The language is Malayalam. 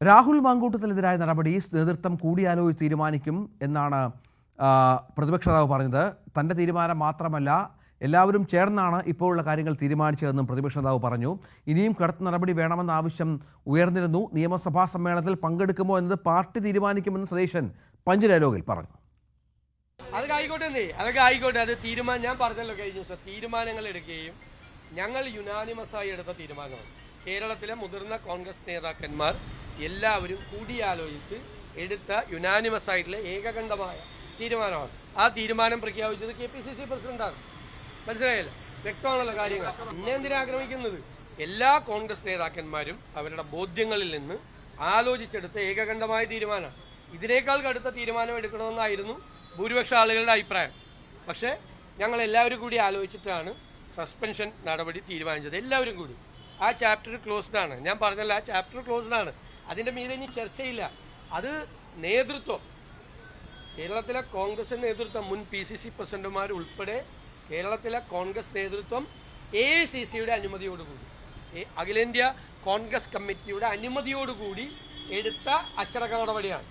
രാഹുൽ മാങ്കൂട്ടത്തിനെതിരായ നടപടി നേതൃത്വം കൂടിയാലോചിച്ച് തീരുമാനിക്കും എന്നാണ് പ്രതിപക്ഷ നേതാവ് പറഞ്ഞത്. തൻ്റെ തീരുമാനം മാത്രമല്ല, എല്ലാവരും ചേർന്നാണ് ഇപ്പോഴുള്ള കാര്യങ്ങൾ തീരുമാനിച്ചതെന്നും പ്രതിപക്ഷ നേതാവ് പറഞ്ഞു. ഇനിയും കടുത്ത നടപടി വേണമെന്ന ആവശ്യം ഉയർന്നിരുന്നു. നിയമസഭാ സമ്മേളനത്തിൽ പങ്കെടുക്കുമോ എന്നത് പാർട്ടി തീരുമാനിക്കുമെന്ന് സതീശൻ പഞ്ച് ഡയലോഗിൽ പറഞ്ഞു. അതൊക്കെ ആയിക്കോട്ടെ. അത് തീരുമാനം ഞാൻ പറഞ്ഞല്ലോ കഴിഞ്ഞ ദിവസം. തീരുമാനങ്ങൾ എടുക്കുകയും ഞങ്ങൾ യുനാനിമസായി എടുത്ത തീരുമാനമാണ്. കേരളത്തിലെ മുതിർന്ന കോൺഗ്രസ് നേതാക്കന്മാർ എല്ലാവരും കൂടിയാലോചിച്ച് എടുത്ത യുനാനിമസ് ആയിട്ടുള്ള ഏകകണ്ഠമായ തീരുമാനമാണ്. ആ തീരുമാനം പ്രഖ്യാപിച്ചത് KPCC പ്രസിഡന്റാണ്. മനസ്സിലായല്ലോ, വ്യക്തമാണല്ലോ കാര്യങ്ങൾ. ഇന്നെ എന്തിനാ ആക്രമിക്കുന്നത്? എല്ലാ കോൺഗ്രസ് നേതാക്കന്മാരും അവരുടെ ബോധ്യങ്ങളിൽ നിന്ന് ആലോചിച്ചെടുത്ത ഏകകണ്ഠമായ തീരുമാനമാണ്. ഇതിനേക്കാൾ കടുത്ത തീരുമാനം എടുക്കണമെന്നായിരുന്നു ഭൂരിപക്ഷ ആളുകളുടെ അഭിപ്രായം. പക്ഷേ ഞങ്ങൾ എല്ലാവരും കൂടി ആലോചിച്ചിട്ടാണ് സസ്പെൻഷൻ നടപടി തീരുമാനിച്ചത്. എല്ലാവരും കൂടി. ആ ചാപ്റ്റർ ക്ലോസ്ഡാണ്. ഞാൻ പറഞ്ഞല്ലോ, ആ ചാപ്റ്റർ ക്ലോസ്ഡാണ്. അതിൻ്റെ മീതെ ഇനി ചർച്ചയില്ല. അത് നേതൃത്വം, കേരളത്തിലെ കോൺഗ്രസ് നേതൃത്വം, മുൻ PCC പ്രസിഡന്റുമാർ ഉൾപ്പെടെ കേരളത്തിലെ കോൺഗ്രസ് നേതൃത്വം AICCയുടെ അനുമതിയോടുകൂടി, അഖിലേന്ത്യാ കോൺഗ്രസ് കമ്മിറ്റിയുടെ അനുമതിയോടുകൂടി എടുത്ത അച്ചടക്ക നടപടിയാണ്.